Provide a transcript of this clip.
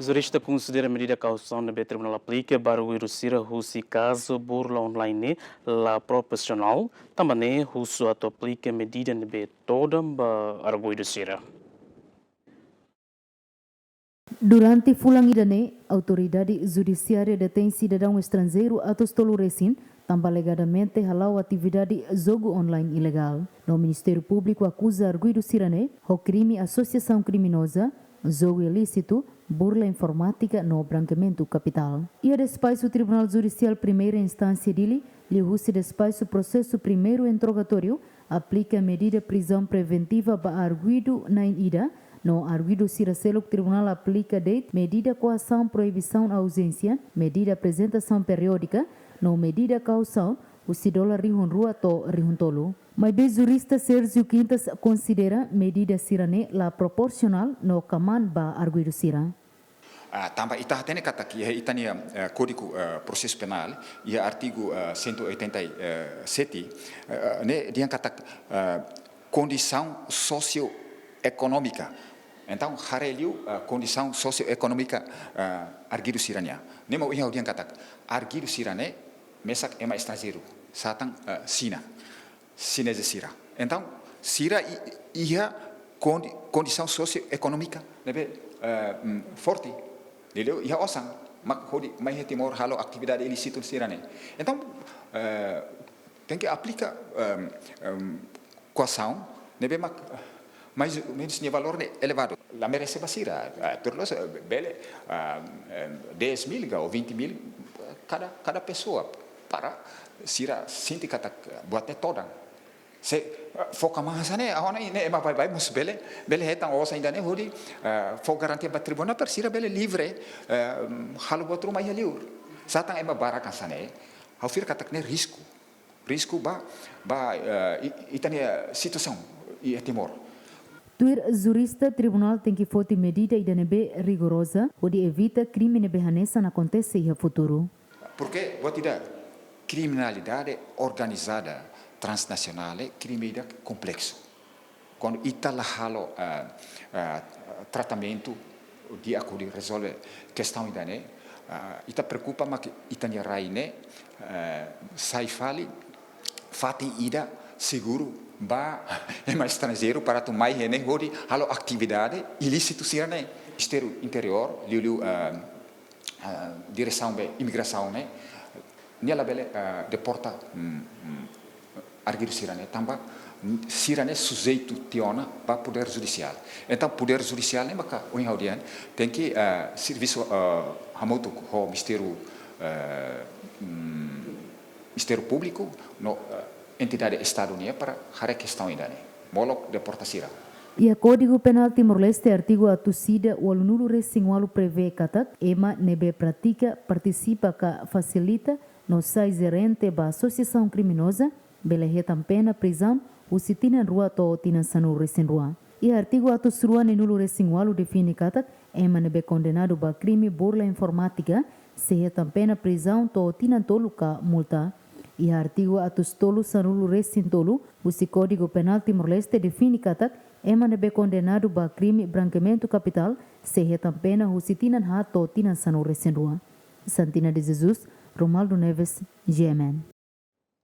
Jurista konsidera medida koasaun do Tribunál aplika para arguidu sira husi kazu burla online la proporsionál, também husu atau aplika medida de todan ba arguidu sira. Durante fulang idane, autoridade judiciária detém cidadão estrangeiro atos tolo recém, também alegadamente halau atividade jogo online ilegal. No Ministério Público acusa arguidu sirane, o crime associação criminosa, jogo ilícito, burla informática no branqueamento capital. E a despacho o Tribunal Judicial primeira instância dele, lhe husi despacho processo primeiro interrogatório, aplica medida prisão preventiva para arguidu na ida. No arguidu sira selo que o Tribunal aplica date, medida koasaun proibição ausência, medida apresentação periódica, no medida koasaun, o sidola rihun rua to rihun tolo. Mas bem jurista Sérgio Quintas considera medida sirane la proporcional no kaman ba arguidu sira. Tanba ita tene kata ki itania Código Processo Penal e artigo 187 né dia kata condição socioeconômica. Então hareliu condição socioeconômica arguidu sirania. Nemo ia dia kata arguidu sirane mesak ema estrangeiro satang sina sinese sira. Então sira ia condição socioeconômica nebe forte. Ele ia osang mak hodi mai timor halo atividade ilícito sirane. Então tem que aplica koasaun nebe mak mais menos nível valor elevado. La merece basira terlos bele 10.000 ou 20.000 cada pessoa para sira sindicato buatnya todan. Se foca mais né ahona né vai mus bele hetang osa ainda né hodi foca garantia para tribunal per sira bele livre halo buat rumah ya liur satang ema barakan sane ao fir katak né risco ba itania situação e timor. Tuir jurista tribunal tem que fote medida idanebe rigorosa onde evita crime nebe hanesa na acontece no futuro. Porque vou te dar criminalidade organizada transnacional é crime complexo. Quando itala halo tratamento de acordo resolve questão idane, ita preocupa mas itania raine sai fati ida seguro ba é mais estrangeiro para tu mais né hori halo atividade ilícito sirane. Ministério Interior liu direção de imigração né nela bele deporta arguidu sirane tamba sirane sujeito tiona para poder judicial. Então poder judicial né maka o inaudian tem que serviço hamoto o Ministério Público no entidade estadunidense para a questão ainda né molok deporta sira. E a Código Penal Timor-Leste artigo atusida o alunulo resingualo prevê katak ema nebe pratica participa ka facilita no sai gerente ba associação criminosa belehetam pena prisão o sitina rua to tinan sanu resin rua. E artigo atusrua nenulo resingualo define katak ema nebe condenado ba crime burla informática se hetam pena prisão to tinan tolu ka multa. E artigo atus tolu sanulo resin tolu o Código Penal Timor-Leste define katak ema nebe condenado ba crime branqueamento capital se hetam pena o sitinan ha to tinan sanu resin rua. Santina de Jesus, Romaldo Neves, GMN.